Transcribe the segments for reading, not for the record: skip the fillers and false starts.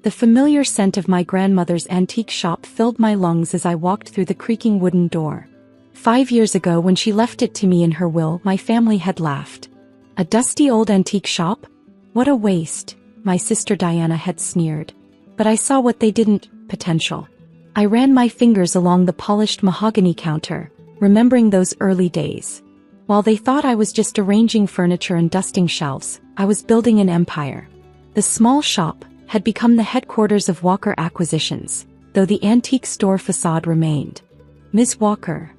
The familiar scent of my grandmother's antique shop filled my lungs as I walked through the creaking wooden door. 5 years ago, when she left it to me in her will, my family had laughed. A dusty old antique shop? What a waste, my sister Diana had sneered. But I saw what they didn't: potential. I ran my fingers along the polished mahogany counter, remembering those early days. While they thought I was just arranging furniture and dusting shelves, I was building an empire. The small shop had become the headquarters of Walker Acquisitions, though the antique store facade remained. Ms. Walker.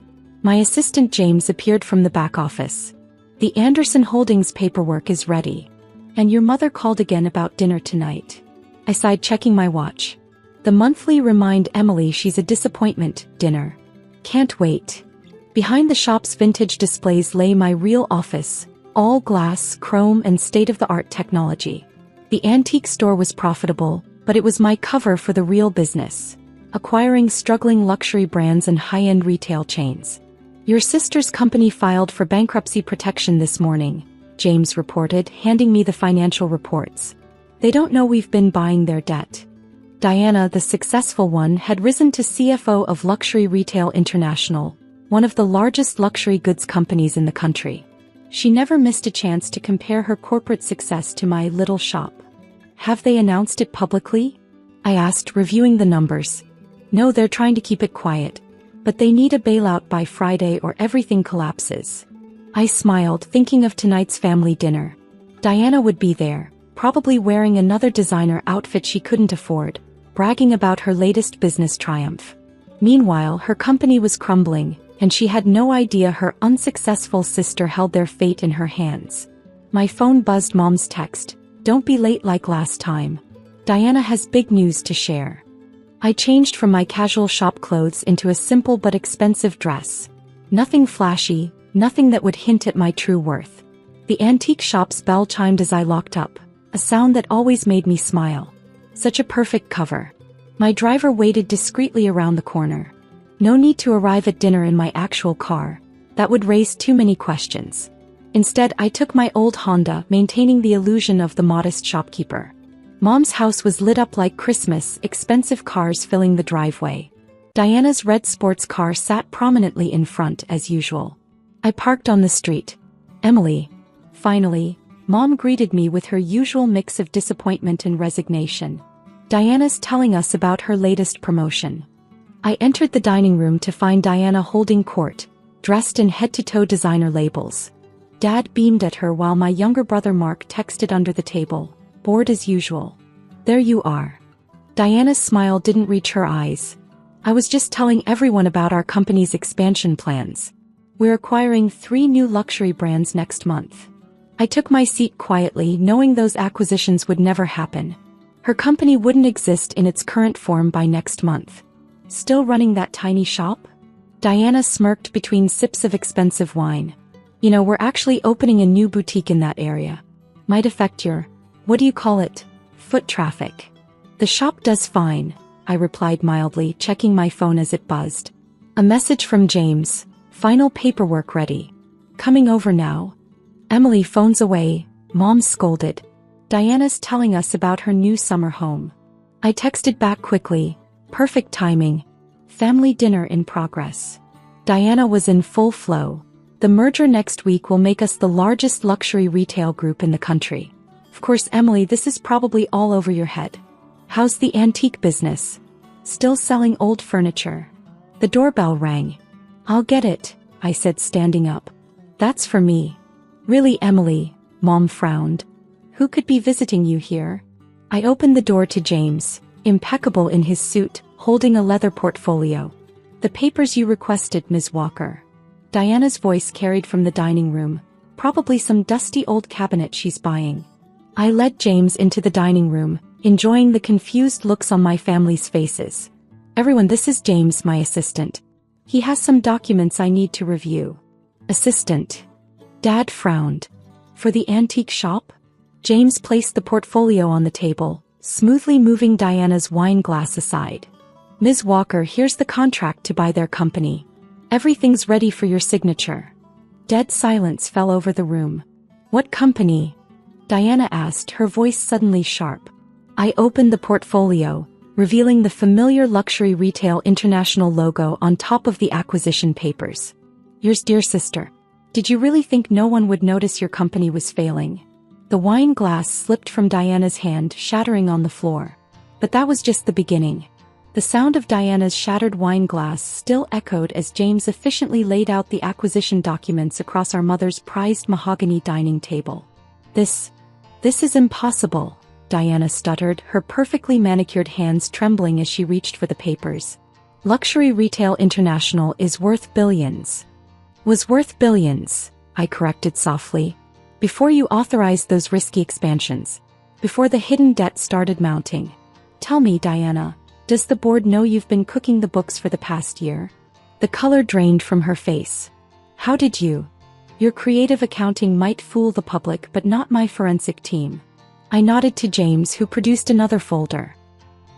My assistant James appeared from the back office. The Anderson Holdings paperwork is ready. And your mother called again about dinner tonight. I sighed, checking my watch. The monthly remind Emily she's a disappointment. Dinner. Can't wait. Behind the shop's vintage displays lay my real office, all glass, chrome, and state-of-the-art technology. The antique store was profitable, but it was my cover for the real business, acquiring struggling luxury brands and high-end retail chains. Your sister's company filed for bankruptcy protection this morning, James reported, handing me the financial reports. They don't know we've been buying their debt. Diana, the successful one, had risen to CFO of Luxury Retail International, one of the largest luxury goods companies in the country. She never missed a chance to compare her corporate success to my little shop. Have they announced it publicly? I asked, reviewing the numbers. No, they're trying to keep it quiet. But they need a bailout by Friday or everything collapses. I smiled, thinking of tonight's family dinner. Diana would be there, probably wearing another designer outfit she couldn't afford, bragging about her latest business triumph. Meanwhile, her company was crumbling, and she had no idea her unsuccessful sister held their fate in her hands. My phone buzzed. Mom's text. Don't be late like last time. Diana has big news to share. I changed from my casual shop clothes into a simple but expensive dress. Nothing flashy, nothing that would hint at my true worth. The antique shop's bell chimed as I locked up, a sound that always made me smile. Such a perfect cover. My driver waited discreetly around the corner. No need to arrive at dinner in my actual car. That would raise too many questions. Instead, I took my old Honda, maintaining the illusion of the modest shopkeeper. Mom's house was lit up like Christmas, expensive cars filling the driveway. Diana's red sports car sat prominently in front as usual. I parked on the street. Emily. Finally, Mom greeted me with her usual mix of disappointment and resignation. Diana's telling us about her latest promotion. I entered the dining room to find Diana holding court, dressed in head-to-toe designer labels. Dad beamed at her while my younger brother Mark texted under the table, bored as usual. There you are. Diana's smile didn't reach her eyes. I was just telling everyone about our company's expansion plans. We're acquiring 3 new luxury brands next month. I took my seat quietly, knowing those acquisitions would never happen. Her company wouldn't exist in its current form by next month. Still running that tiny shop? Diana smirked between sips of expensive wine. You know, we're actually opening a new boutique in that area. Might affect your, what do you call it, foot traffic. The shop does fine, I replied mildly, checking my phone as it buzzed. A message from James. Final paperwork ready. Coming over now. Emily phones away, Mom scolded. Diana's telling us about her new summer home. I texted back quickly. Perfect timing. Family dinner in progress. Diana was in full flow. The merger next week will make us the largest luxury retail group in the country. Of course, Emily, this is probably all over your head. How's the antique business? Still selling old furniture? The doorbell rang. I'll get it, I said, standing up. That's for me. Really, Emily? Mom frowned. Who could be visiting you here? I opened the door to James, impeccable in his suit, holding a leather portfolio. The papers you requested, Ms. Walker. Diana's voice carried from the dining room. Probably some dusty old cabinet she's buying. I led James into the dining room, enjoying the confused looks on my family's faces. Everyone, this is James, my assistant. He has some documents I need to review. Assistant. Dad frowned. For the antique shop? James placed the portfolio on the table, smoothly moving Diana's wine glass aside. Ms. Walker, here's the contract to buy their company. Everything's ready for your signature. Dead silence fell over the room. What company? Diana asked, her voice suddenly sharp. I opened the portfolio, revealing the familiar Luxury Retail International logo on top of the acquisition papers. Yours, dear sister. Did you really think no one would notice your company was failing? The wine glass slipped from Diana's hand, shattering on the floor. But that was just the beginning. The sound of Diana's shattered wine glass still echoed as James efficiently laid out the acquisition documents across our mother's prized mahogany dining table. This is impossible, Diana stuttered, her perfectly manicured hands trembling as she reached for the papers. Luxury Retail International is worth billions. Was worth billions, I corrected softly. Before you authorized those risky expansions. Before the hidden debt started mounting. Tell me, Diana, does the board know you've been cooking the books for the past year? The color drained from her face. How did you? Your creative accounting might fool the public but not my forensic team. I nodded to James, who produced another folder.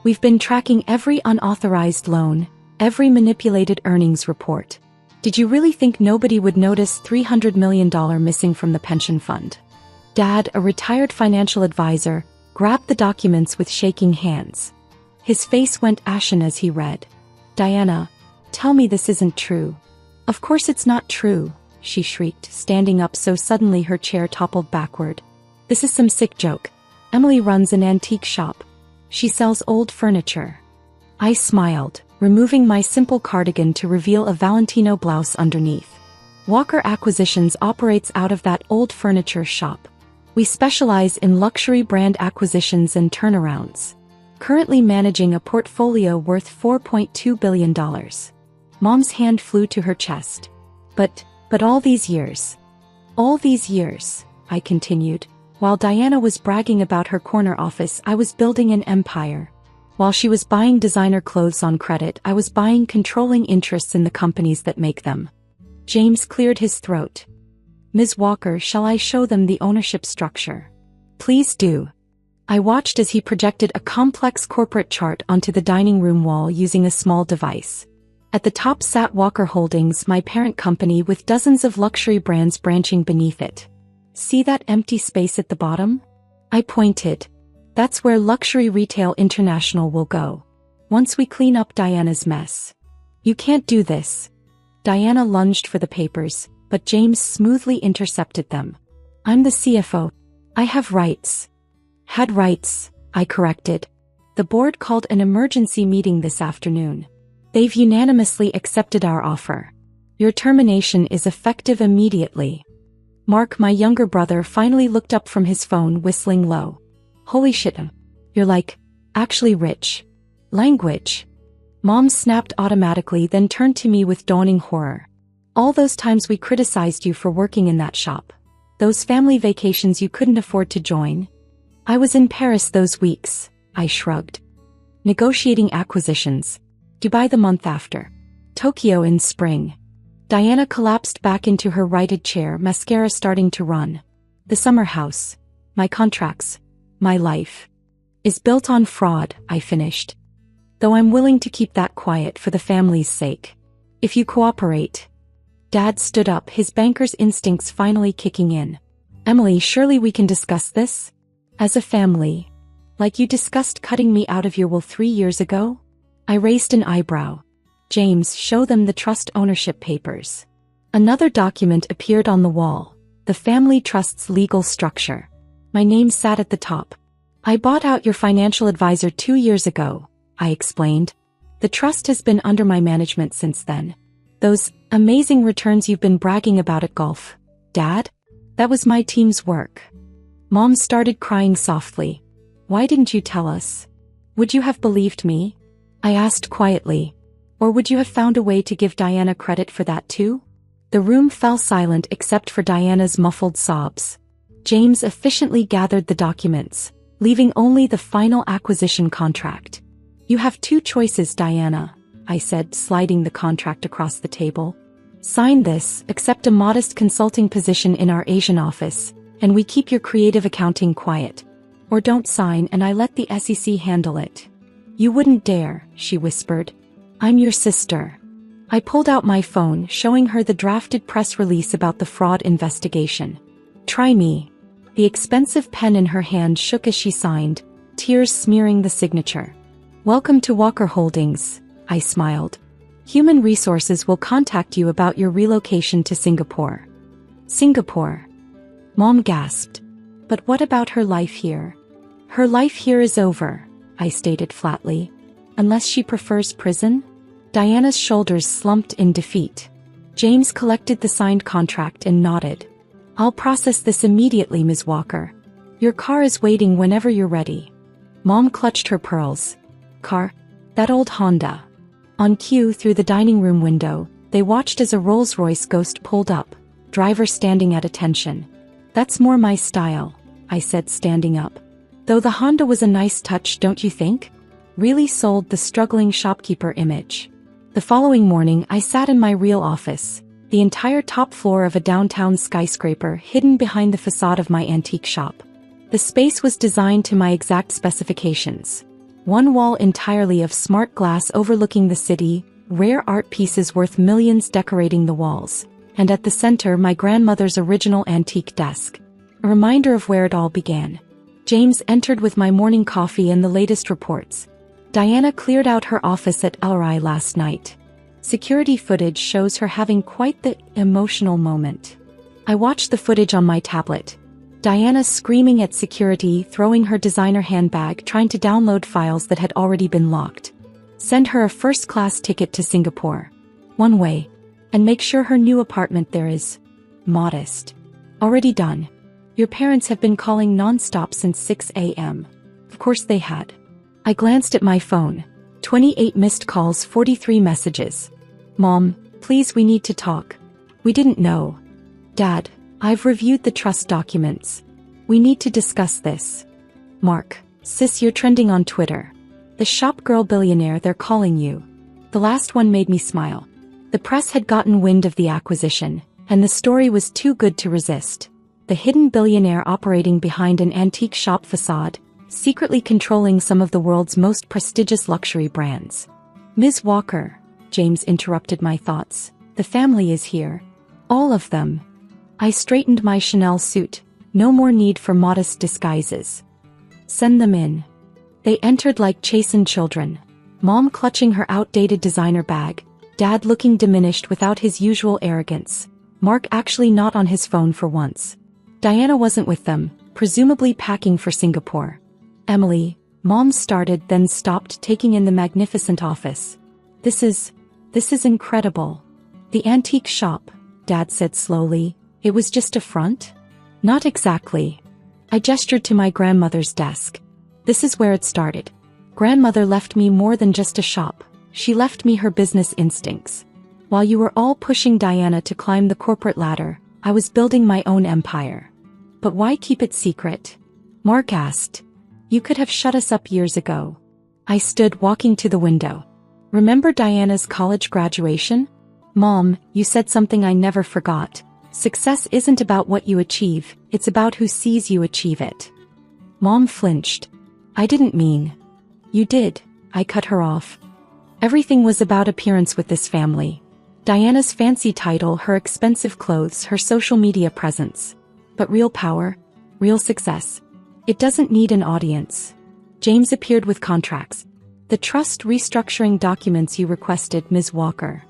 We've been tracking every unauthorized loan, every manipulated earnings report. Did you really think nobody would notice $300 million missing from the pension fund? Dad, a retired financial advisor, grabbed the documents with shaking hands. His face went ashen as he read. Diana, tell me this isn't true. Of course it's not true, she shrieked, standing up so suddenly her chair toppled backward. This is some sick joke. Emily runs an antique shop. She sells old furniture. I smiled, removing my simple cardigan to reveal a Valentino blouse underneath. Walker Acquisitions operates out of that old furniture shop. We specialize in luxury brand acquisitions and turnarounds. Currently managing a portfolio worth $4.2 billion. Mom's hand flew to her chest. But all these years. All these years, I continued. While Diana was bragging about her corner office, I was building an empire. While she was buying designer clothes on credit, I was buying controlling interests in the companies that make them. James cleared his throat. Ms. Walker, shall I show them the ownership structure? Please do. I watched as he projected a complex corporate chart onto the dining room wall using a small device. At the top sat Walker Holdings, my parent company, with dozens of luxury brands branching beneath it. See that empty space at the bottom? I pointed. That's where Luxury Retail International will go. Once we clean up Diana's mess. You can't do this. Diana lunged for the papers, but James smoothly intercepted them. I'm the CFO. I have rights. Had rights, I corrected. The board called an emergency meeting this afternoon. They've unanimously accepted our offer. Your termination is effective immediately. Mark, my younger brother, finally looked up from his phone, whistling low. Holy shit, you're actually rich. Language. Mom snapped automatically, then turned to me with dawning horror. All those times we criticized you for working in that shop. Those family vacations you couldn't afford to join. I was in Paris those weeks, I shrugged. Negotiating acquisitions. Dubai the month after. Tokyo in spring. Diana collapsed back into her righted chair, mascara starting to run. The summer house. My contracts. My life. Is built on fraud, I finished. Though I'm willing to keep that quiet for the family's sake. If you cooperate. Dad stood up, his banker's instincts finally kicking in. Emily, surely we can discuss this? As a family. Like you discussed cutting me out of your will 3 years ago? I raised an eyebrow. James, show them the trust ownership papers. Another document appeared on the wall. The family trust's legal structure. My name sat at the top. I bought out your financial advisor 2 years ago, I explained. The trust has been under my management since then. Those amazing returns you've been bragging about at golf. Dad? That was my team's work. Mom started crying softly. Why didn't you tell us? Would you have believed me? I asked quietly. Or would you have found a way to give Diana credit for that too? The room fell silent except for Diana's muffled sobs. James efficiently gathered the documents, leaving only the final acquisition contract. You have 2 choices, Diana, I said, sliding the contract across the table. Sign this, accept a modest consulting position in our Asian office, and we keep your creative accounting quiet. Or don't sign and I let the SEC handle it. You wouldn't dare, she whispered. I'm your sister. I pulled out my phone, showing her the drafted press release about the fraud investigation. Try me. The expensive pen in her hand shook as she signed, tears smearing the signature. "Welcome to Walker Holdings," I smiled. "Human Resources will contact you about your relocation to Singapore." "Singapore?" Mom gasped. "But what about her life here?" "Her life here is over," I stated flatly. "Unless she prefers prison?" Diana's shoulders slumped in defeat. James collected the signed contract and nodded. "I'll process this immediately, Ms. Walker. Your car is waiting whenever you're ready." Mom clutched her pearls. "Car? That old Honda." On cue through the dining room window, they watched as a Rolls-Royce Ghost pulled up, driver standing at attention. "That's more my style," I said, standing up. "Though the Honda was a nice touch, don't you think?" Really sold the struggling shopkeeper image. The following morning I sat in my real office, the entire top floor of a downtown skyscraper hidden behind the facade of my antique shop. The space was designed to my exact specifications. One wall entirely of smart glass overlooking the city, rare art pieces worth millions decorating the walls, and at the center my grandmother's original antique desk. A reminder of where it all began. James entered with my morning coffee and the latest reports. "Diana cleared out her office at Elrai last night. Security footage shows her having quite the emotional moment." I watched the footage on my tablet. Diana screaming at security, throwing her designer handbag, trying to download files that had already been locked. "Send her a first-class ticket to Singapore. One way. And make sure her new apartment there is modest." "Already done. Your parents have been calling non-stop since 6 a.m. Of course they had. I glanced at my phone. 28 missed calls, 43 messages. "Mom, please, we need to talk." "We didn't know." "Dad, I've reviewed the trust documents. We need to discuss this." "Mark, sis, you're trending on Twitter. The shop girl billionaire, they're calling you." The last one made me smile. The press had gotten wind of the acquisition, and the story was too good to resist. The hidden billionaire operating behind an antique shop facade, secretly controlling some of the world's most prestigious luxury brands. "Ms. Walker," James interrupted my thoughts, "the family is here. All of them." I straightened my Chanel suit. No more need for modest disguises. "Send them in." They entered like chastened children. Mom clutching her outdated designer bag, Dad looking diminished without his usual arrogance, Mark actually not on his phone for once. Diana wasn't with them, presumably packing for Singapore. "Emily," Mom started, then stopped, taking in the magnificent office. This is incredible." "The antique shop," Dad said slowly. "It was just a front?" "Not exactly." I gestured to my grandmother's desk. "This is where it started. Grandmother left me more than just a shop. She left me her business instincts. While you were all pushing Diana to climb the corporate ladder, I was building my own empire." "But why keep it secret?" Mark asked. "You could have shut us up years ago." I stood, walking to the window. "Remember Diana's college graduation?" "Mom, you said something I never forgot. Success isn't about what you achieve, it's about who sees you achieve it." Mom flinched. "I didn't mean." "You did," I cut her off. "Everything was about appearance with this family. Diana's fancy title, her expensive clothes, her social media presence. But real power, real success, it doesn't need an audience." James appeared with contracts. "The trust restructuring documents you requested, Ms. Walker."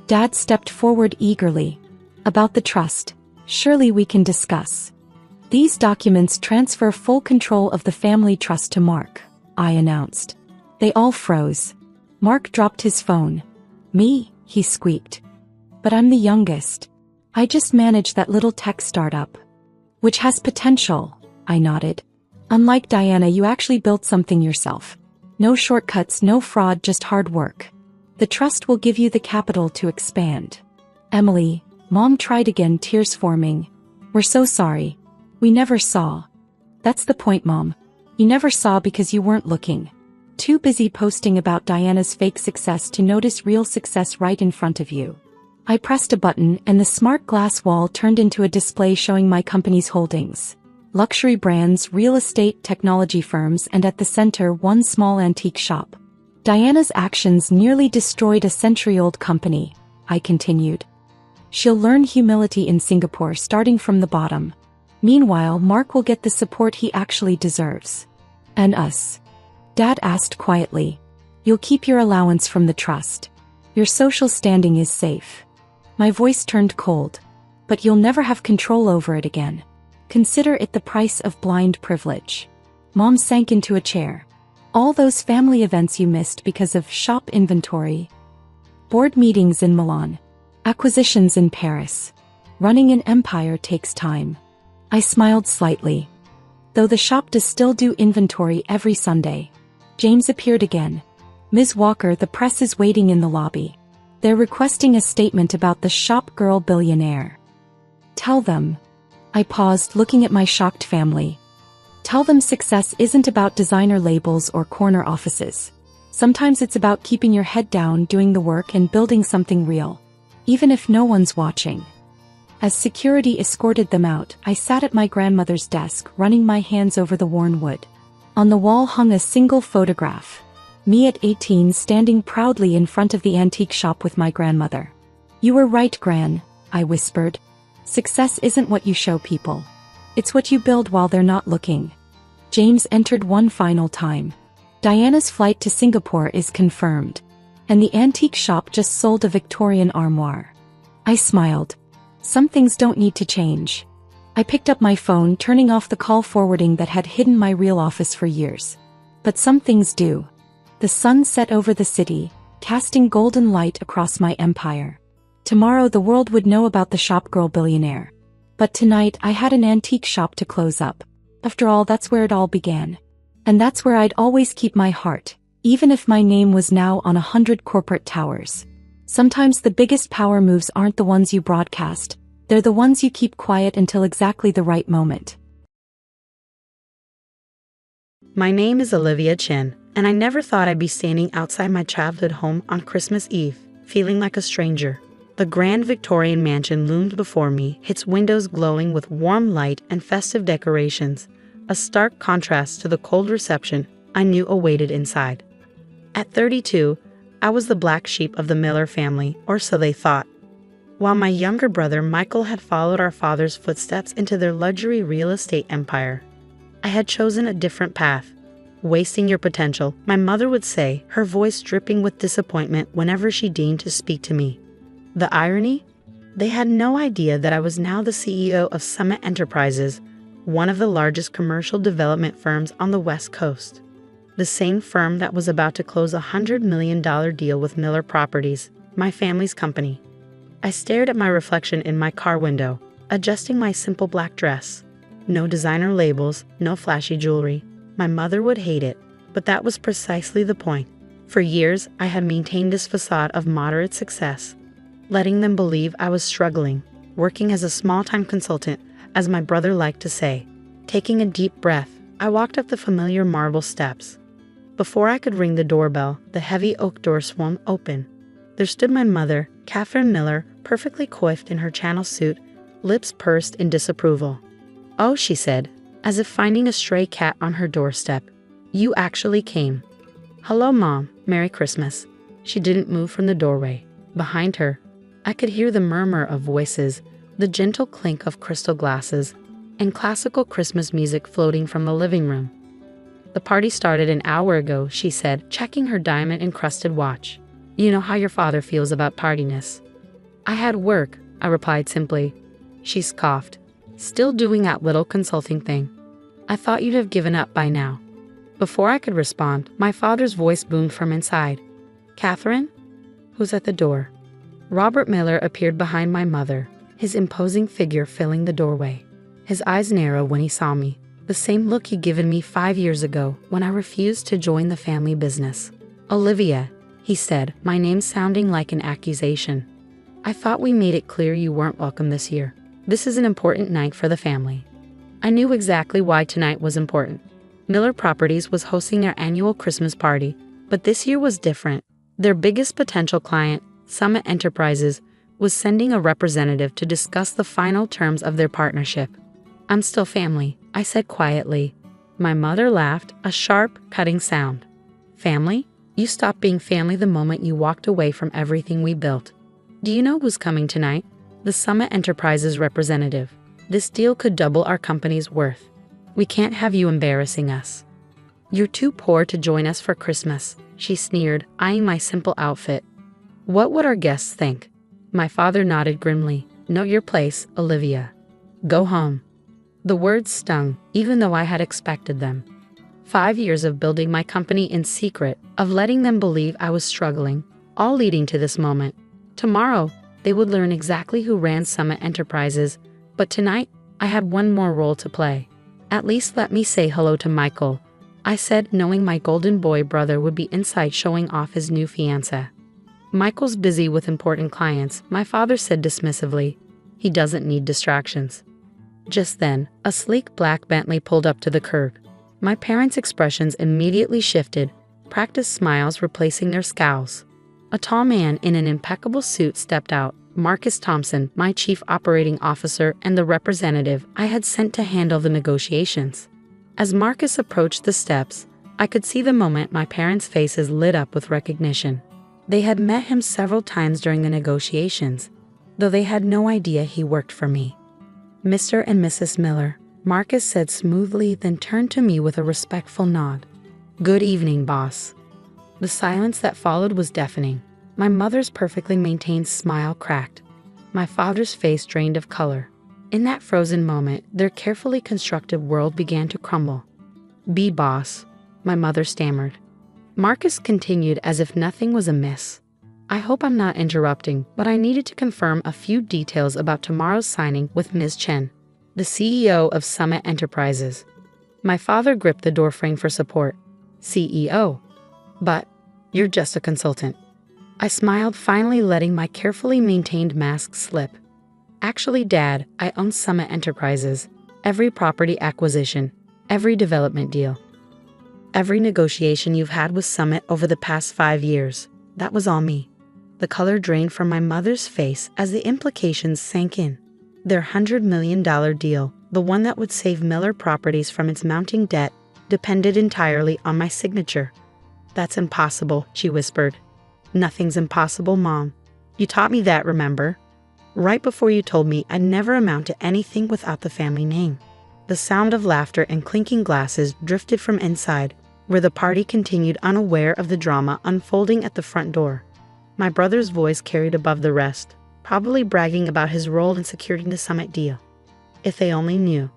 Dad stepped forward eagerly. "About the trust, surely we can discuss. These documents transfer full control of the family trust to Mark," I announced. They all froze. Mark dropped his phone. "Me?" he squeaked. "But I'm the youngest. I just manage that little tech startup." "Which has potential," I nodded. "Unlike Diana, you actually built something yourself. No shortcuts, no fraud, just hard work. The trust will give you the capital to expand." "Emily," Mom tried again, tears forming. "We're so sorry. We never saw." "That's the point, Mom. You never saw because you weren't looking. Too busy posting about Diana's fake success to notice real success right in front of you." I pressed a button and the smart glass wall turned into a display showing my company's holdings. Luxury brands, real estate, technology firms, and at the center one small antique shop. "Diana's actions nearly destroyed a century-old company," I continued. "She'll learn humility in Singapore, starting from the bottom. Meanwhile, Mark will get the support he actually deserves." And us? Dad asked quietly. You'll keep your allowance from the trust. Your social standing is safe. My voice turned cold. But you'll never have control over it again. Consider it the price of blind privilege. Mom sank into a chair. All those family events you missed because of shop inventory. Board meetings in Milan. Acquisitions in Paris. Running an empire takes time. I smiled slightly. Though the shop does still do inventory every Sunday. James appeared again. Ms. Walker, the press is waiting in the lobby. They're requesting a statement about the shop girl billionaire. Tell them. I paused, looking at my shocked family. Tell them success isn't about designer labels or corner offices. Sometimes it's about keeping your head down, doing the work and building something real. Even if no one's watching. As security escorted them out, I sat at my grandmother's desk, running my hands over the worn wood. On the wall hung a single photograph. Me at 18 standing proudly in front of the antique shop with my grandmother. You were right, Gran, I whispered. Success isn't what you show people. It's what you build while they're not looking. James entered one final time. Diana's flight to Singapore is confirmed. And the antique shop just sold a Victorian armoire. I smiled. Some things don't need to change. I picked up my phone, turning off the call forwarding that had hidden my real office for years. But some things do. The sun set over the city, casting golden light across my empire. Tomorrow the world would know about the shopgirl billionaire. But tonight I had an antique shop to close up. After all, that's where it all began. And that's where I'd always keep my heart, even if my name was now on 100 corporate towers. Sometimes the biggest power moves aren't the ones you broadcast, they're the ones you keep quiet until exactly the right moment. My name is Olivia Chin, and I never thought I'd be standing outside my childhood home on Christmas Eve, feeling like a stranger. The grand Victorian mansion loomed before me, its windows glowing with warm light and festive decorations, a stark contrast to the cold reception I knew awaited inside. At 32, I was the black sheep of the Miller family, or so they thought. While my younger brother Michael had followed our father's footsteps into their luxury real estate empire, I had chosen a different path. Wasting your potential, my mother would say, her voice dripping with disappointment whenever she deigned to speak to me. The irony? They had no idea that I was now the CEO of Summit Enterprises, one of the largest commercial development firms on the West Coast. The same firm that was about to close a $100 million deal with Miller Properties, my family's company. I stared at my reflection in my car window, adjusting my simple black dress. No designer labels, no flashy jewelry. My mother would hate it, but that was precisely the point. For years, I had maintained this facade of moderate success, letting them believe I was struggling, working as a small-time consultant, as my brother liked to say. Taking a deep breath, I walked up the familiar marble steps. Before I could ring the doorbell, the heavy oak door swung open. There stood my mother, Catherine Miller, perfectly coiffed in her Channel suit, lips pursed in disapproval. "Oh," she said, as if finding a stray cat on her doorstep. "You actually came." "Hello, Mom. Merry Christmas." She didn't move from the doorway. Behind her, I could hear the murmur of voices, the gentle clink of crystal glasses, and classical Christmas music floating from the living room. "The party started an hour ago," she said, checking her diamond-encrusted watch. "You know how your father feels about tardiness." "I had work," I replied simply. She scoffed. "Still doing that little consulting thing. I thought you'd have given up by now." Before I could respond, my father's voice boomed from inside. "Catherine? Who's at the door?" Robert Miller appeared behind my mother, his imposing figure filling the doorway. His eyes narrowed when he saw me, the same look he'd given me 5 years ago when I refused to join the family business. "Olivia," he said, my name sounding like an accusation. "I thought we made it clear you weren't welcome this year. This is an important night for the family." I knew exactly why tonight was important. Miller Properties was hosting their annual Christmas party, but this year was different. Their biggest potential client, Summit Enterprises, was sending a representative to discuss the final terms of their partnership. "I'm still family," I said quietly. My mother laughed, a sharp, cutting sound. "Family? You stopped being family the moment you walked away from everything we built. Do you know who's coming tonight? The Summit Enterprises representative. This deal could double our company's worth. We can't have you embarrassing us." "You're too poor to join us for Christmas," she sneered, eyeing my simple outfit. "What would our guests think?" My father nodded grimly. "Know your place, Olivia. Go home." The words stung, even though I had expected them. 5 years of building my company in secret, of letting them believe I was struggling, all leading to this moment. Tomorrow, they would learn exactly who ran Summit Enterprises, but tonight, I had one more role to play. "At least let me say hello to Michael," I said, knowing my golden boy brother would be inside showing off his new fiancée. "Michael's busy with important clients," my father said dismissively. "He doesn't need distractions." Just then, a sleek black Bentley pulled up to the curb. My parents' expressions immediately shifted, practiced smiles replacing their scowls. A tall man in an impeccable suit stepped out, Marcus Thompson, my chief operating officer and the representative I had sent to handle the negotiations. As Marcus approached the steps, I could see the moment my parents' faces lit up with recognition. They had met him several times during the negotiations, though they had no idea he worked for me. "Mr. and Mrs. Miller," Marcus said smoothly, then turned to me with a respectful nod. "Good evening, boss." The silence that followed was deafening. My mother's perfectly maintained smile cracked. My father's face drained of color. In that frozen moment, their carefully constructed world began to crumble. "Be boss," my mother stammered. Marcus continued as if nothing was amiss. "I hope I'm not interrupting, but I needed to confirm a few details about tomorrow's signing with Ms. Chen, the CEO of Summit Enterprises." My father gripped the doorframe for support. "CEO? But you're just a consultant." I smiled, finally letting my carefully maintained mask slip. "Actually, Dad, I own Summit Enterprises. Every property acquisition, every development deal, every negotiation you've had with Summit over the past 5 years, that was all me." The color drained from my mother's face as the implications sank in. Their $100 million deal, the one that would save Miller Properties from its mounting debt, depended entirely on my signature. "That's impossible," she whispered. "Nothing's impossible, Mom. You taught me that, remember? Right before you told me I'd never amount to anything without the family name." The sound of laughter and clinking glasses drifted from inside, where the party continued, unaware of the drama unfolding at the front door. My brother's voice carried above the rest, probably bragging about his role in securing the Summit deal. "If they only knew."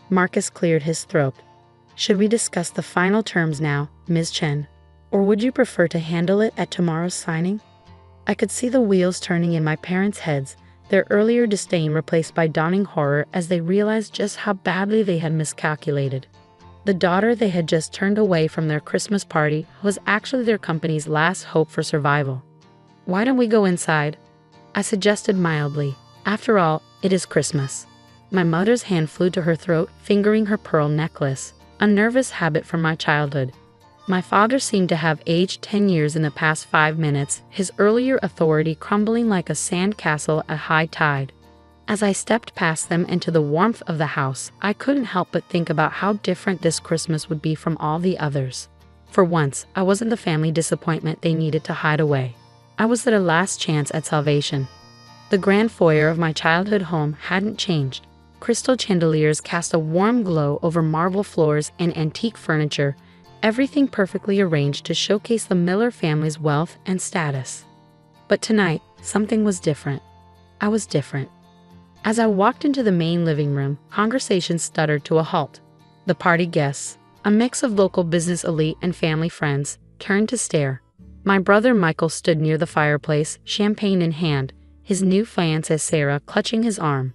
Marcus cleared his throat. "Should we discuss the final terms now, Ms. Chen? Or would you prefer to handle it at tomorrow's signing?" I could see the wheels turning in my parents' heads, their earlier disdain replaced by dawning horror as they realized just how badly they had miscalculated. The daughter they had just turned away from their Christmas party was actually their company's last hope for survival. "Why don't we go inside?" I suggested mildly. After all, it is Christmas. My mother's hand flew to her throat, fingering her pearl necklace, a nervous habit from my childhood. My father seemed to have aged 10 years in the past 5 minutes, his earlier authority crumbling like a sand castle at high tide. As I stepped past them into the warmth of the house, I couldn't help but think about how different this Christmas would be from all the others. For once, I wasn't the family disappointment they needed to hide away. I was their last chance at salvation. The grand foyer of my childhood home hadn't changed. Crystal chandeliers cast a warm glow over marble floors and antique furniture, everything perfectly arranged to showcase the Miller family's wealth and status. But tonight, something was different. I was different. As I walked into the main living room, conversation stuttered to a halt. The party guests, a mix of local business elite and family friends, turned to stare. My brother Michael stood near the fireplace, champagne in hand, his new fiancée Sarah clutching his arm.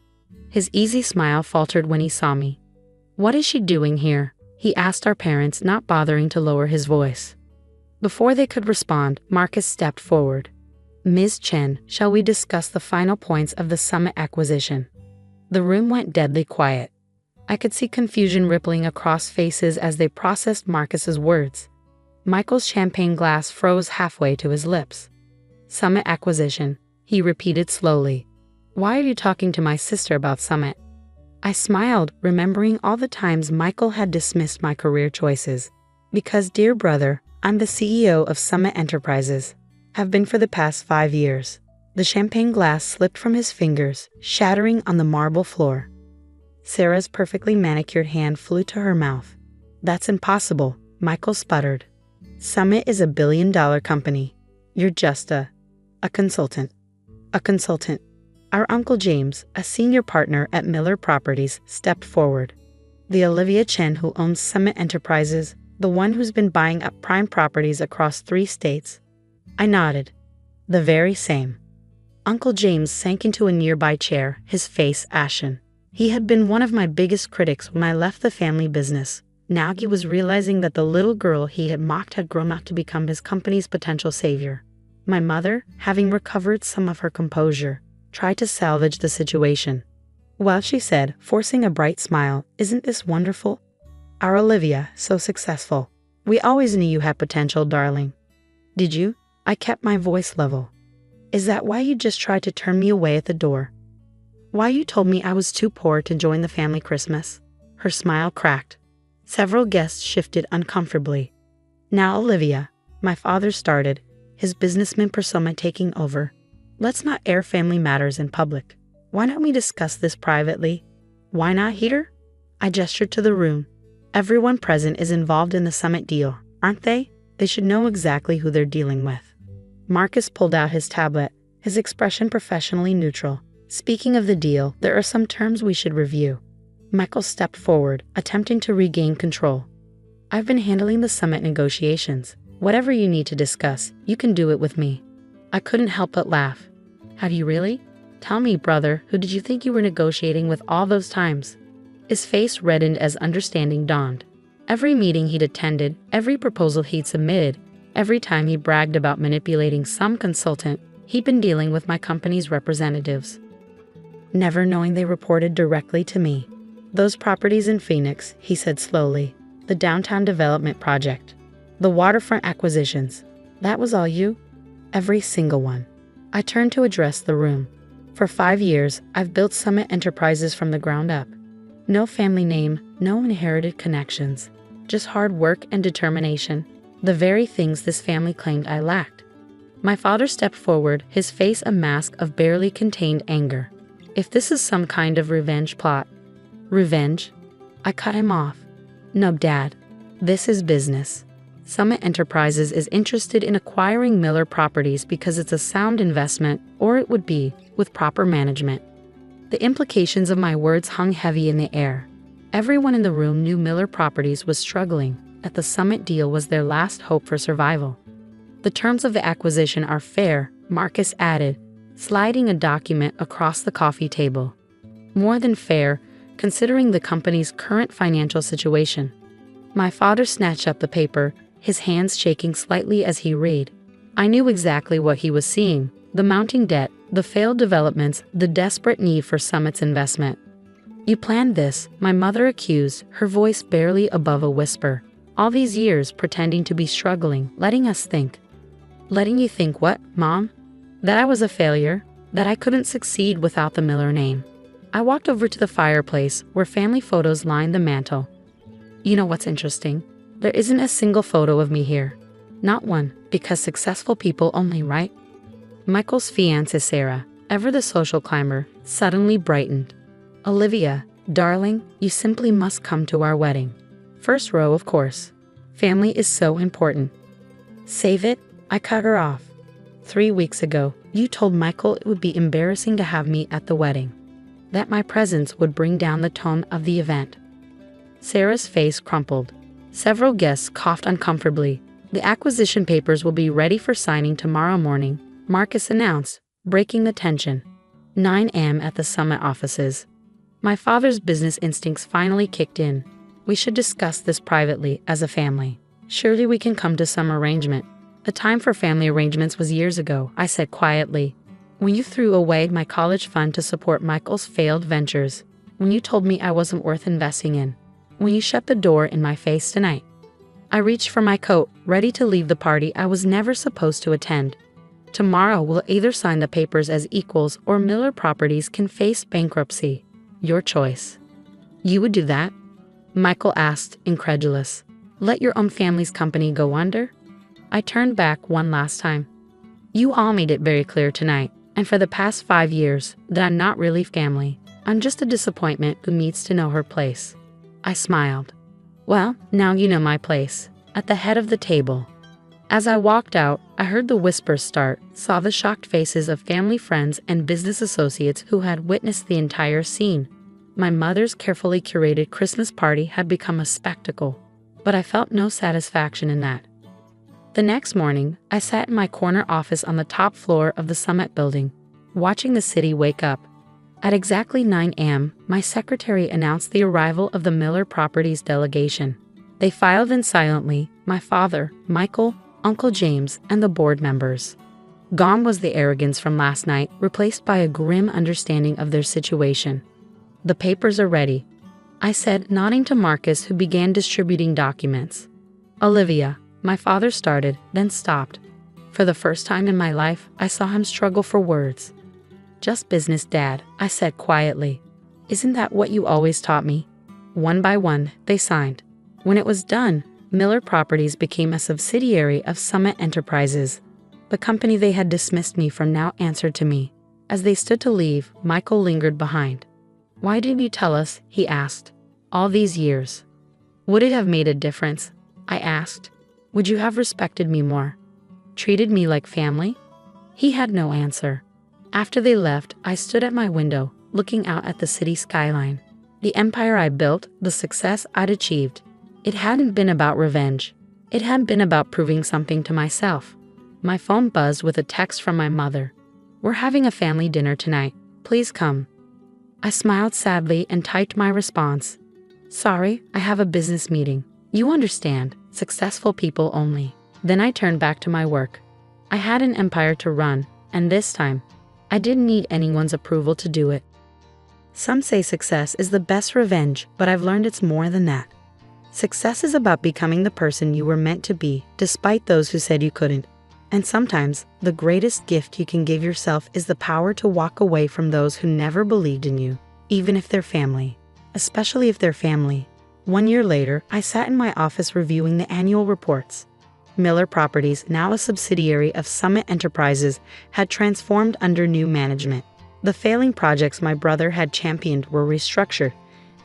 His easy smile faltered when he saw me. "What is she doing here?" he asked our parents, not bothering to lower his voice. Before they could respond, Marcus stepped forward. "Ms. Chen, shall we discuss the final points of the Summit acquisition?" The room went deadly quiet. I could see confusion rippling across faces as they processed Marcus's words. Michael's champagne glass froze halfway to his lips. "Summit acquisition," he repeated slowly. "Why are you talking to my sister about Summit?" I smiled, remembering all the times Michael had dismissed my career choices. "Because, dear brother, I'm the CEO of Summit Enterprises. Have been for the past 5 years. The champagne glass slipped from his fingers, shattering on the marble floor. Sarah's perfectly manicured hand flew to her mouth. "That's impossible," Michael sputtered. Summit is $1 billion company. You're just a consultant. A consultant. Our Uncle James, a senior partner at Miller Properties, stepped forward. The Olivia Chen who owns Summit Enterprises, the one who's been buying up prime properties across 3 states. I nodded. The very same. Uncle James sank into a nearby chair, his face ashen. He had been one of my biggest critics when I left the family business. Now he was realizing that the little girl he had mocked had grown up to become his company's potential savior. My mother, having recovered some of her composure, tried to salvage the situation. Well, she said, forcing a bright smile, isn't this wonderful? Our Olivia, so successful. We always knew you had potential, darling. Did you? I kept my voice level. Is that why you just tried to turn me away at the door? Why you told me I was too poor to join the family Christmas? Her smile cracked. Several guests shifted uncomfortably. Now, Olivia, my father started, his businessman persona taking over. Let's not air family matters in public. Why don't we discuss this privately? Why not here? I gestured to the room. Everyone present is involved in the Summit deal, aren't they? They should know exactly who they're dealing with. Marcus pulled out his tablet, his expression professionally neutral. Speaking of the deal, there are some terms we should review. Michael stepped forward, attempting to regain control. I've been handling the Summit negotiations. Whatever you need to discuss, you can do it with me. I couldn't help but laugh. Have you really? Tell me, brother, who did you think you were negotiating with all those times? His face reddened as understanding dawned. Every meeting he'd attended, every proposal he'd submitted, every time he bragged about manipulating some consultant, he'd been dealing with my company's representatives. Never knowing they reported directly to me. Those properties in Phoenix, he said slowly. The downtown development project. The waterfront acquisitions. That was all you? Every single one. I turned to address the room. For 5 years, I've built Summit Enterprises from the ground up. No family name, no inherited connections. Just hard work and determination. The very things this family claimed I lacked. My father stepped forward, his face a mask of barely contained anger. If this is some kind of revenge plot. Revenge? I cut him off. No, Dad. This is business. Summit Enterprises is interested in acquiring Miller Properties because it's a sound investment, or it would be, with proper management. The implications of my words hung heavy in the air. Everyone in the room knew Miller Properties was struggling, that the Summit deal was their last hope for survival. The terms of the acquisition are fair, Marcus added, sliding a document across the coffee table. More than fair, considering the company's current financial situation. My father snatched up the paper, his hands shaking slightly as he read. I knew exactly what he was seeing, the mounting debt, the failed developments, the desperate need for Summit's investment. You planned this, my mother accused, her voice barely above a whisper. All these years pretending to be struggling, letting us think. Letting you think what, Mom? That I was a failure? That I couldn't succeed without the Miller name? I walked over to the fireplace, where family photos lined the mantel. You know what's interesting? There isn't a single photo of me here. Not one, because successful people only, right? Michael's fiancée Sarah, ever the social climber, suddenly brightened. Olivia, darling, you simply must come to our wedding. First row, of course. Family is so important. Save it? I cut her off. 3 weeks ago, you told Michael it would be embarrassing to have me at the wedding. That my presence would bring down the tone of the event. Sarah's face crumpled. Several guests coughed uncomfortably. The acquisition papers will be ready for signing tomorrow morning, Marcus announced, breaking the tension. 9 a.m. at the Summit offices. My father's business instincts finally kicked in. We should discuss this privately as a family. Surely we can come to some arrangement. The time for family arrangements was years ago, I said quietly. When you threw away my college fund to support Michael's failed ventures. When you told me I wasn't worth investing in. When you shut the door in my face tonight. I reached for my coat, ready to leave the party I was never supposed to attend. Tomorrow we'll either sign the papers as equals or Miller Properties can face bankruptcy. Your choice. You would do that? Michael asked, incredulous. Let your own family's company go under? I turned back one last time. You all made it very clear tonight, and for the past 5 years, that I'm not really family. I'm just a disappointment who needs to know her place. I smiled. Well, now you know my place. at the head of the table. As I walked out, I heard the whispers start, saw the shocked faces of family friends and business associates who had witnessed the entire scene. My mother's carefully curated Christmas party had become a spectacle, but I felt no satisfaction in that. The next morning, I sat in my corner office on the top floor of the Summit building, watching the city wake up. At exactly 9 a.m., my secretary announced the arrival of the Miller Properties delegation. They filed in silently, my father, Michael, Uncle James, and the board members. Gone was the arrogance from last night, replaced by a grim understanding of their situation. "The papers are ready," I said, nodding to Marcus, who began distributing documents. "Olivia," my father started, then stopped. For the first time in my life, I saw him struggle for words. "Just business, Dad," I said quietly. "Isn't that what you always taught me?" One by one, they signed. When it was done, Miller Properties became a subsidiary of Summit Enterprises. The company they had dismissed me from now answered to me. As they stood to leave, Michael lingered behind. "Why didn't you tell us?" he asked. "All these years. Would it have made a difference?" I asked. "Would you have respected me more? Treated me like family?" He had no answer. After they left, I stood at my window, looking out at the city skyline. The empire I built, the success I'd achieved. It hadn't been about revenge. It had been about proving something to myself. My phone buzzed with a text from my mother. "We're having a family dinner tonight. Please come." I smiled sadly and typed my response. "Sorry, I have a business meeting. You understand, successful people only." Then I turned back to my work. I had an empire to run, and this time, I didn't need anyone's approval to do it. Some say success is the best revenge, but I've learned it's more than that. Success is about becoming the person you were meant to be, despite those who said you couldn't. And sometimes, the greatest gift you can give yourself is the power to walk away from those who never believed in you, even if they're family. Especially if they're family. 1 year later, I sat in my office reviewing the annual reports. Miller Properties, now a subsidiary of Summit Enterprises, had transformed under new management. The failing projects my brother had championed were restructured,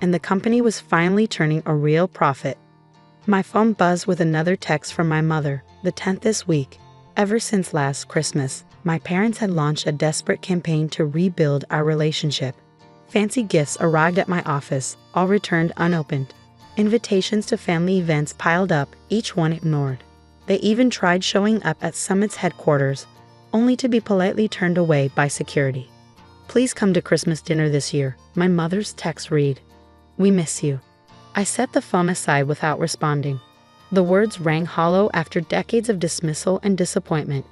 and the company was finally turning a real profit. My phone buzzed with another text from my mother, the 10th this week. Ever since last Christmas, my parents had launched a desperate campaign to rebuild our relationship. Fancy gifts arrived at my office, all returned unopened. Invitations to family events piled up, each one ignored. They even tried showing up at Summit's headquarters, only to be politely turned away by security. "Please come to Christmas dinner this year," my mother's text read. "We miss you." I set the phone aside without responding. The words rang hollow after decades of dismissal and disappointment.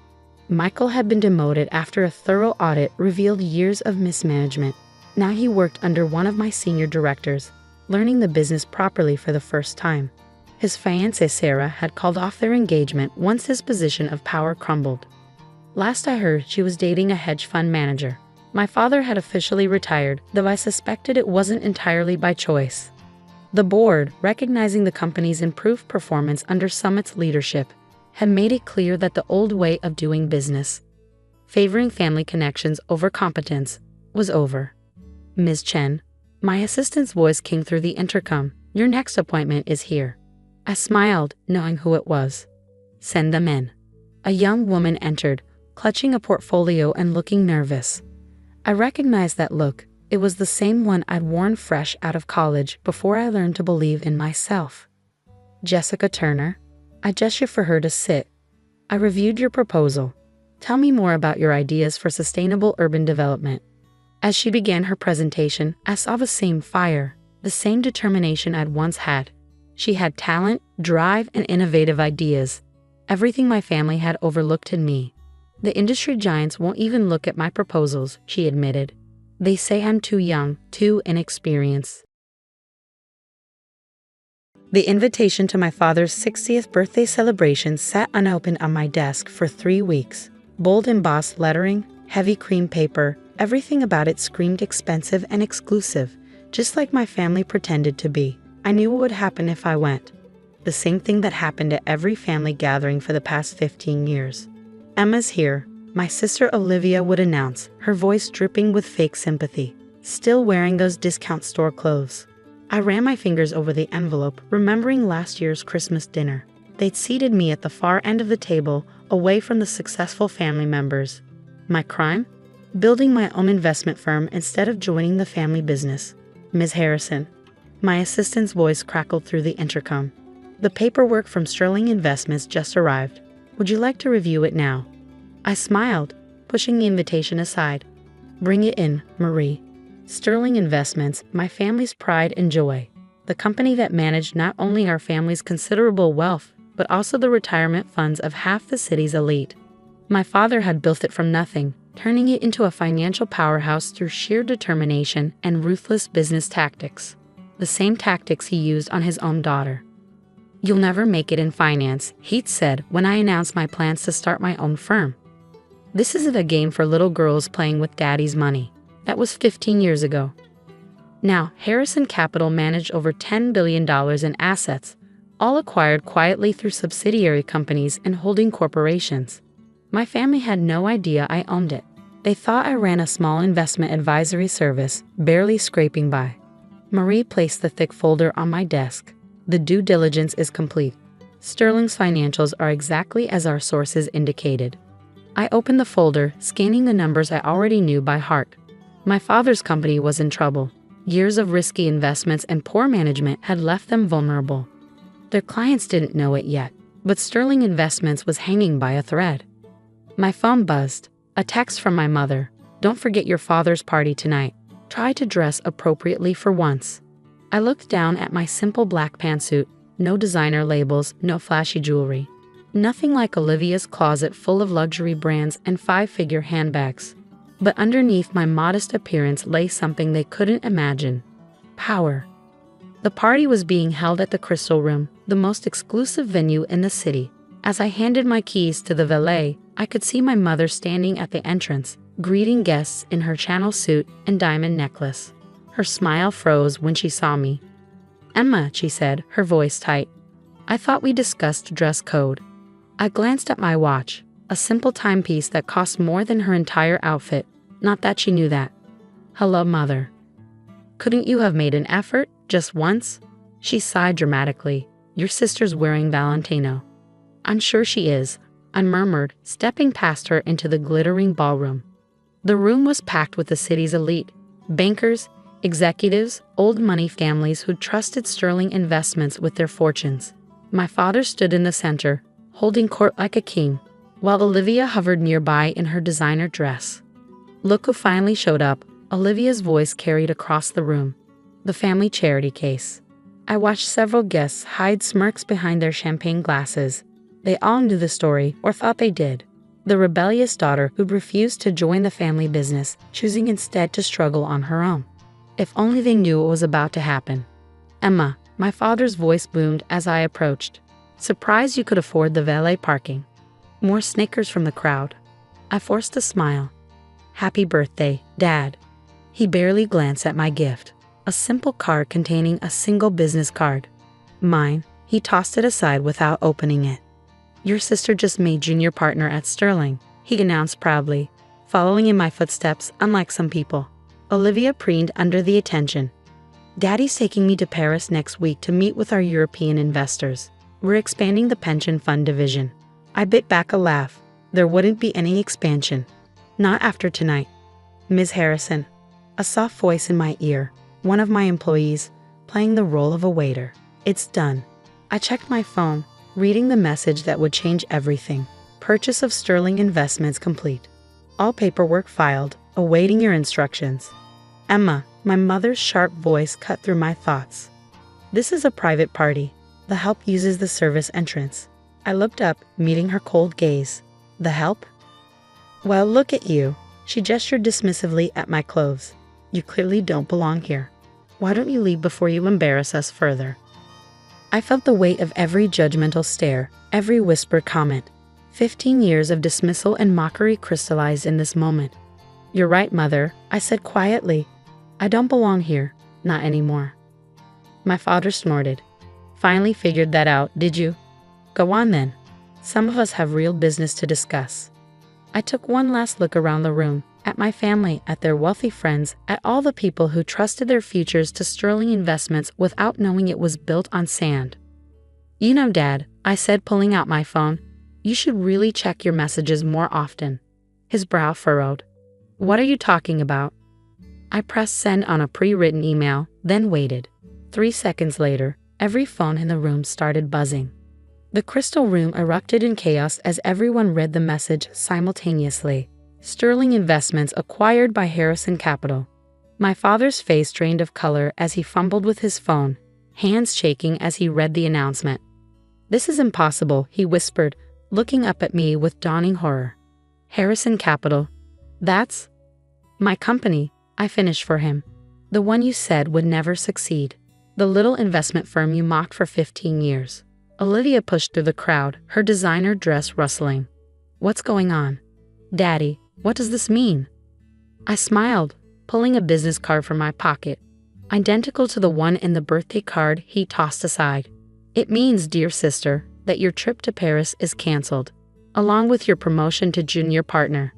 Michael had been demoted after a thorough audit revealed years of mismanagement. Now he worked under one of my senior directors, learning the business properly for the first time. His fiancée Sarah had called off their engagement once his position of power crumbled. Last I heard, she was dating a hedge fund manager. My father had officially retired, though I suspected it wasn't entirely by choice. The board, recognizing the company's improved performance under Summit's leadership, had made it clear that the old way of doing business, favoring family connections over competence, was over. "Ms. Chen," my assistant's voice came through the intercom, "your next appointment is here." I smiled, knowing who it was. "Send them in." A young woman entered, clutching a portfolio and looking nervous. I recognized that look. It was the same one I'd worn fresh out of college before I learned to believe in myself. "Jessica Turner." I gestured for her to sit. "I reviewed your proposal. Tell me more about your ideas for sustainable urban development." As she began her presentation, I saw the same fire, the same determination I'd once had. She had talent, drive, and innovative ideas. Everything my family had overlooked in me. "The industry giants won't even look at my proposals," she admitted. "They say I'm too young, too inexperienced." The invitation to my father's 60th birthday celebration sat unopened on my desk for 3 weeks. Bold embossed lettering, heavy cream paper, everything about it screamed expensive and exclusive, just like my family pretended to be. I knew what would happen if I went. The same thing that happened at every family gathering for the past 15 years. "Emma's here," my sister Olivia would announce, her voice dripping with fake sympathy, still wearing those discount store clothes. I ran my fingers over the envelope, remembering last year's Christmas dinner. They'd seated me at the far end of the table, away from the successful family members. My crime? Building my own investment firm instead of joining the family business. Ms. Harrison. My assistant's voice crackled through the intercom. The paperwork from Sterling Investments just arrived. Would you like to review it now? I smiled, pushing the invitation aside. Bring it in, Marie. Sterling Investments, my family's pride and joy. The company that managed not only our family's considerable wealth, but also the retirement funds of half the city's elite. My father had built it from nothing, turning it into a financial powerhouse through sheer determination and ruthless business tactics. The same tactics he used on his own daughter. You'll never make it in finance, he'd said when I announced my plans to start my own firm. This isn't a game for little girls playing with daddy's money. That was 15 years ago. Now, Harrison Capital managed over $10 billion in assets, all acquired quietly through subsidiary companies and holding corporations. My family had no idea I owned it. They thought I ran a small investment advisory service, barely scraping by. Marie placed the thick folder on my desk. The due diligence is complete. Sterling's financials are exactly as our sources indicated. I opened the folder, scanning the numbers I already knew by heart. My father's company was in trouble. Years of risky investments and poor management had left them vulnerable. Their clients didn't know it yet, but Sterling Investments was hanging by a thread. My phone buzzed. A text from my mother. Don't forget your father's party tonight. Try to dress appropriately for once. I looked down at my simple black pantsuit. No designer labels, no flashy jewelry. Nothing like Olivia's closet full of luxury brands and five-figure handbags. But underneath my modest appearance lay something they couldn't imagine. Power. The party was being held at the Crystal Room, the most exclusive venue in the city. As I handed my keys to the valet, I could see my mother standing at the entrance, greeting guests in her Chanel suit and diamond necklace. Her smile froze when she saw me. Emma, she said, her voice tight. I thought we discussed dress code. I glanced at my watch, a simple timepiece that cost more than her entire outfit. Not that she knew that. Hello, Mother. Couldn't you have made an effort, just once? She sighed dramatically. Your sister's wearing Valentino. I'm sure she is, I murmured, stepping past her into the glittering ballroom. The room was packed with the city's elite, bankers, executives, old money families who trusted Sterling Investments with their fortunes. My father stood in the center, holding court like a king, while Olivia hovered nearby in her designer dress. Look who finally showed up, Olivia's voice carried across the room. The family charity case. I watched several guests hide smirks behind their champagne glasses. They all knew the story, or thought they did. The rebellious daughter who refused to join the family business, choosing instead to struggle on her own. If only they knew what was about to happen. Emma, my father's voice boomed as I approached. Surprised you could afford the valet parking. More snickers from the crowd. I forced a smile. Happy birthday, Dad. He barely glanced at my gift. A simple card containing a single business card. Mine. He tossed it aside without opening it. Your sister just made junior partner at Sterling, he announced proudly, following in my footsteps unlike some people. Olivia preened under the attention. Daddy's taking me to Paris next week to meet with our European investors. We're expanding the pension fund division. I bit back a laugh. There wouldn't be any expansion. Not after tonight. Ms. Harrison. A soft voice in my ear, one of my employees, playing the role of a waiter. It's done. I checked my phone, reading the message that would change everything. Purchase of Sterling Investments complete. All paperwork filed, awaiting your instructions. Emma, my mother's sharp voice cut through my thoughts. This is a private party. The help uses the service entrance. I looked up, meeting her cold gaze. The help? Well, look at you. She gestured dismissively at my clothes. You clearly don't belong here. Why don't you leave before you embarrass us further? I felt the weight of every judgmental stare, every whispered comment. 15 years of dismissal and mockery crystallized in this moment. You're right, Mother, I said quietly. I don't belong here, not anymore. My father snorted. Finally figured that out, did you? Go on then. Some of us have real business to discuss. I took one last look around the room, at my family, at their wealthy friends, at all the people who trusted their futures to Sterling Investments without knowing it was built on sand. You know, Dad, I said, pulling out my phone. You should really check your messages more often. His brow furrowed. What are you talking about? I pressed send on a pre-written email, then waited. 3 seconds later, every phone in the room started buzzing. The crystal room erupted in chaos as everyone read the message simultaneously. Sterling Investments acquired by Harrison Capital. My father's face drained of color as he fumbled with his phone, hands shaking as he read the announcement. This is impossible, he whispered, looking up at me with dawning horror. Harrison Capital. That's my company, I finished for him. The one you said would never succeed. The little investment firm you mocked for 15 years. Olivia pushed through the crowd, her designer dress rustling. What's going on? Daddy, what does this mean? I smiled, pulling a business card from my pocket, identical to the one in the birthday card he tossed aside. It means, dear sister, that your trip to Paris is canceled, along with your promotion to junior partner.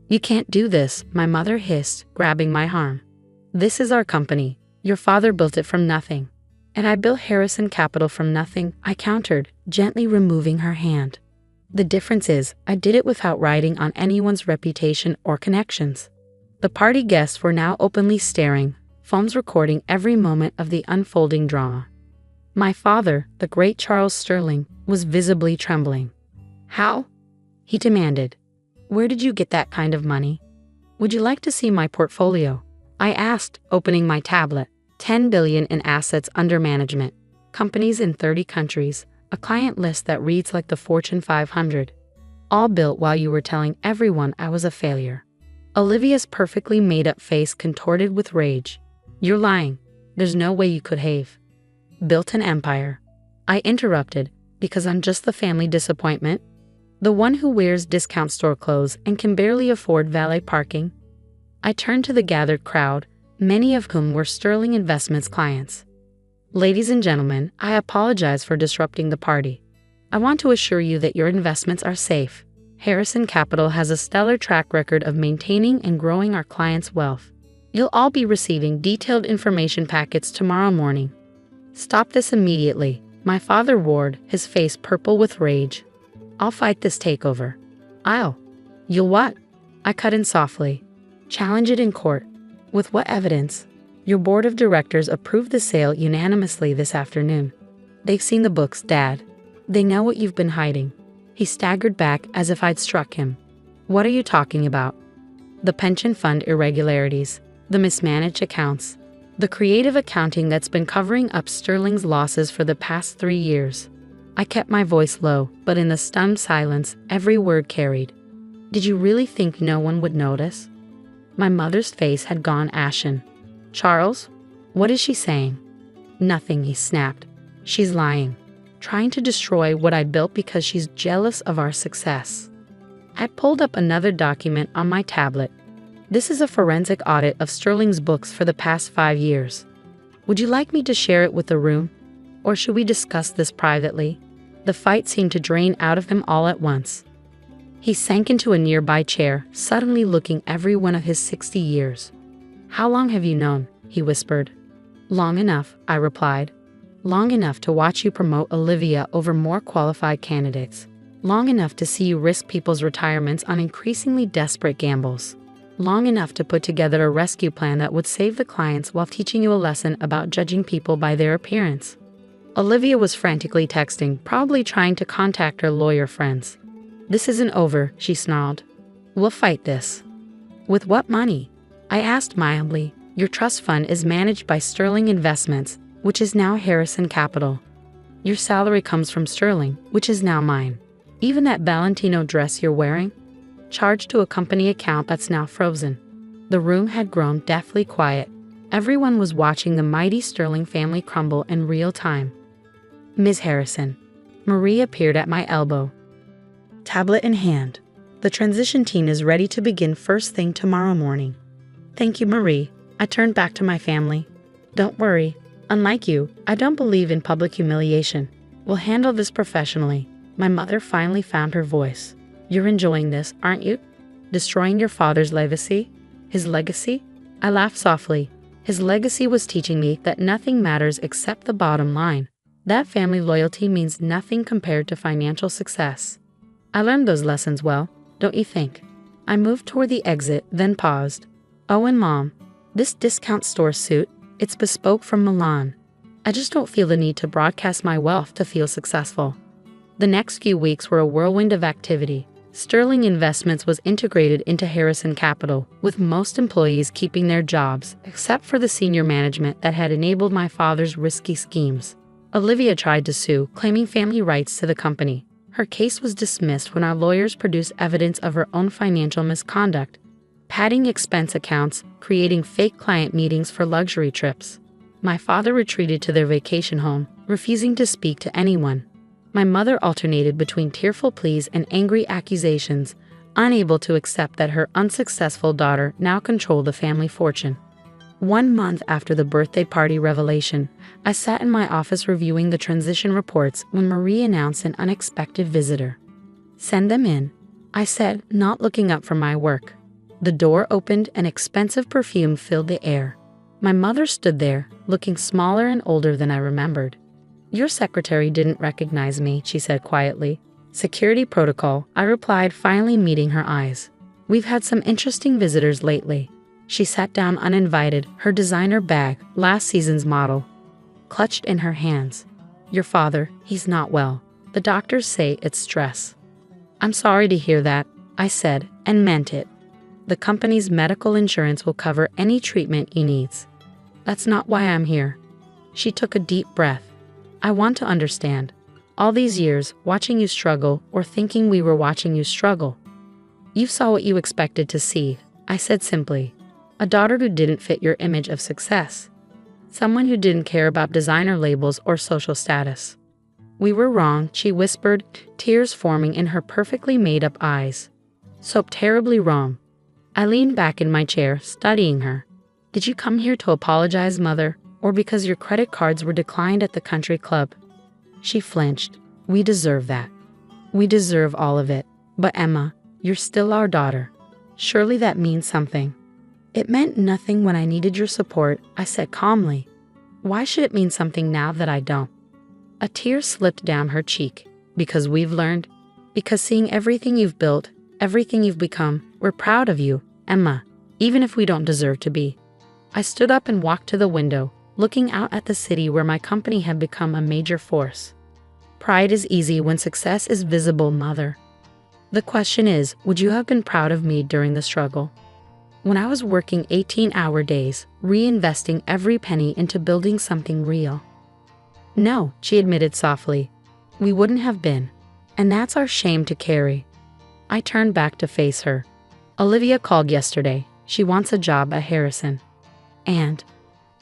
You can't do this, my mother hissed, grabbing my arm. This is our company. Your father built it from nothing. And I built Harrison Capital from nothing, I countered, gently removing her hand. The difference is, I did it without riding on anyone's reputation or connections. The party guests were now openly staring, phones recording every moment of the unfolding drama. My father, the great Charles Sterling, was visibly trembling. How? He demanded. Where did you get that kind of money? Would you like to see my portfolio? I asked, opening my tablet. 10 billion in assets under management. Companies in 30 countries. A client list that reads like the Fortune 500. All built while you were telling everyone I was a failure. Olivia's perfectly made-up face contorted with rage. You're lying. There's no way you could have built an empire. I interrupted, because I'm just the family disappointment. The one who wears discount store clothes and can barely afford valet parking. I turned to the gathered crowd, many of whom were Sterling Investments clients. Ladies and gentlemen, I apologize for disrupting the party. I want to assure you that your investments are safe. Harrison Capital has a stellar track record of maintaining and growing our clients' wealth. You'll all be receiving detailed information packets tomorrow morning. Stop this immediately, my father roared, his face purple with rage. I'll fight this takeover. You'll what? I cut in softly. Challenge it in court. With what evidence? Your board of directors approved the sale unanimously this afternoon. They've seen the books, Dad. They know what you've been hiding. He staggered back as if I'd struck him. What are you talking about? The pension fund irregularities, the mismanaged accounts, the creative accounting that's been covering up Sterling's losses for the past 3 years. I kept my voice low, but in the stunned silence, every word carried. Did you really think no one would notice? My mother's face had gone ashen. Charles? What is she saying? Nothing, he snapped. She's lying. Trying to destroy what I built because she's jealous of our success. I pulled up another document on my tablet. This is a forensic audit of Sterling's books for the past 5 years. Would you like me to share it with the room? Or should we discuss this privately? The fight seemed to drain out of him all at once. He sank into a nearby chair, suddenly looking every one of his 60 years. How long have you known? He whispered. Long enough, I replied. Long enough to watch you promote Olivia over more qualified candidates. Long enough to see you risk people's retirements on increasingly desperate gambles. Long enough to put together a rescue plan that would save the clients while teaching you a lesson about judging people by their appearance. Olivia was frantically texting, probably trying to contact her lawyer friends. This isn't over, she snarled. We'll fight this. With what money? I asked mildly. Your trust fund is managed by Sterling Investments, which is now Harrison Capital. Your salary comes from Sterling, which is now mine. Even that Valentino dress you're wearing? Charged to a company account that's now frozen. The room had grown deathly quiet. Everyone was watching the mighty Sterling family crumble in real time. Ms. Harrison. Marie appeared at my elbow. Tablet in hand. The transition team is ready to begin first thing tomorrow morning. Thank you, Marie. I turned back to my family. Don't worry. Unlike you, I don't believe in public humiliation. We'll handle this professionally. My mother finally found her voice. You're enjoying this, aren't you? Destroying your father's legacy? His legacy? I laughed softly. His legacy was teaching me that nothing matters except the bottom line. That family loyalty means nothing compared to financial success. I learned those lessons well, don't you think? I moved toward the exit, then paused. Oh, and Mom, this discount store suit, it's bespoke from Milan. I just don't feel the need to broadcast my wealth to feel successful. The next few weeks were a whirlwind of activity. Sterling Investments was integrated into Harrison Capital, with most employees keeping their jobs, except for the senior management that had enabled my father's risky schemes. Olivia tried to sue, claiming family rights to the company. Her case was dismissed when our lawyers produced evidence of her own financial misconduct, padding expense accounts, creating fake client meetings for luxury trips. My father retreated to their vacation home, refusing to speak to anyone. My mother alternated between tearful pleas and angry accusations, unable to accept that her unsuccessful daughter now controlled the family fortune. 1 month after the birthday party revelation, I sat in my office reviewing the transition reports when Marie announced an unexpected visitor. "Send them in," I said, not looking up from my work. The door opened and expensive perfume filled the air. My mother stood there, looking smaller and older than I remembered. "Your secretary didn't recognize me," she said quietly. "Security protocol," I replied, finally meeting her eyes. "We've had some interesting visitors lately." She sat down uninvited, her designer bag, last season's model, clutched in her hands. "Your father, he's not well. The doctors say it's stress." "I'm sorry to hear that," I said, and meant it. "The company's medical insurance will cover any treatment he needs." "That's not why I'm here." She took a deep breath. "I want to understand. All these years, watching you struggle, or thinking we were watching you struggle. You saw what you expected to see," I said simply. "A daughter who didn't fit your image of success. Someone who didn't care about designer labels or social status." "We were wrong," she whispered, tears forming in her perfectly made-up eyes. "So terribly wrong." I leaned back in my chair, studying her. "Did you come here to apologize, Mother? Or because your credit cards were declined at the country club?" She flinched. "We deserve that. We deserve all of it. But Emma, you're still our daughter. Surely that means something." "It meant nothing when I needed your support," I said calmly. "Why should it mean something now that I don't?" A tear slipped down her cheek. "Because we've learned. Because seeing everything you've built, everything you've become, we're proud of you, Emma, even if we don't deserve to be." I stood up and walked to the window, looking out at the city where my company had become a major force. Pride is easy when success is visible, Mother. The question is, would you have been proud of me during the struggle? When I was working 18-hour days, reinvesting every penny into building something real? No, she admitted softly. We wouldn't have been. And that's our shame to carry. I turned back to face her. Olivia called yesterday. She wants a job at Harrison. And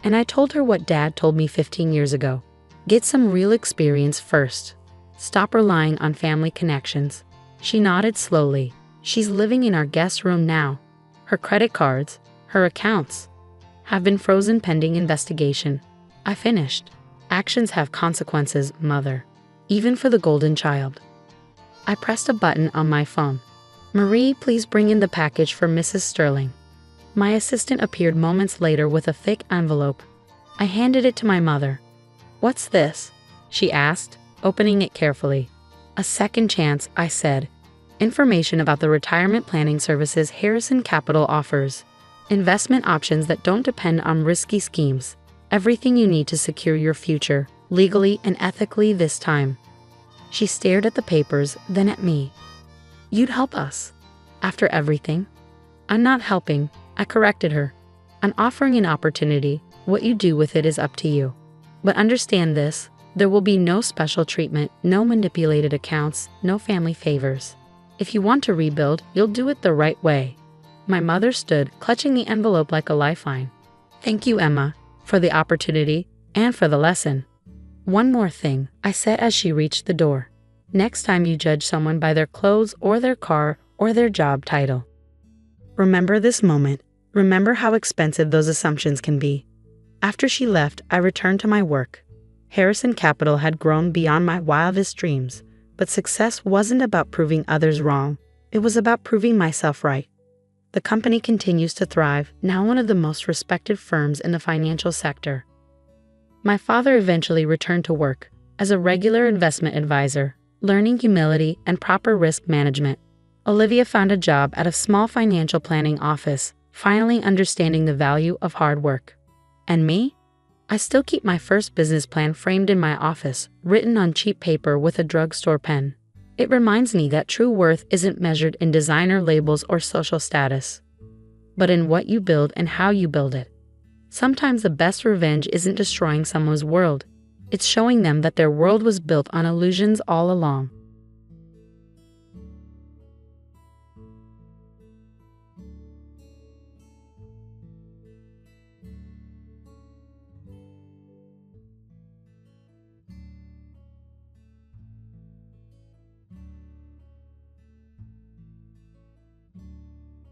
I told her what Dad told me 15 years ago. Get some real experience first. Stop relying on family connections. She nodded slowly. She's living in our guest room now. Her credit cards, her accounts, have been frozen pending investigation. I finished. Actions have consequences, Mother. Even for the golden child. I pressed a button on my phone. "Marie, please bring in the package for Mrs. Sterling." My assistant appeared moments later with a thick envelope. I handed it to my mother. "What's this?" she asked, opening it carefully. "A second chance," I said. "Information about the retirement planning services Harrison Capital offers. Investment options that don't depend on risky schemes. Everything you need to secure your future, legally and ethically this time." She stared at the papers, then at me. "You'd help us? After everything?" "I'm not helping," I corrected her. "I'm offering an opportunity. What you do with it is up to you. But understand this, there will be no special treatment, no manipulated accounts, no family favors. If you want to rebuild, you'll do it the right way." My mother stood, clutching the envelope like a lifeline. "Thank you, Emma, for the opportunity and for the lesson. One more thing," I said as she reached the door. "Next time you judge someone by their clothes or their car or their job title, remember this moment. Remember how expensive those assumptions can be." After she left, I returned to my work. Harrison Capital had grown beyond my wildest dreams, but success wasn't about proving others wrong. It was about proving myself right. The company continues to thrive, now one of the most respected firms in the financial sector. My father eventually returned to work, As a regular investment advisor, learning humility and proper risk management, Olivia found a job at a small financial planning office, finally understanding the value of hard work. And me? I still keep my first business plan framed in my office, written on cheap paper with a drugstore pen. It reminds me that true worth isn't measured in designer labels or social status, but in what you build and how you build it. Sometimes the best revenge isn't destroying someone's world, it's showing them that their world was built on illusions all along.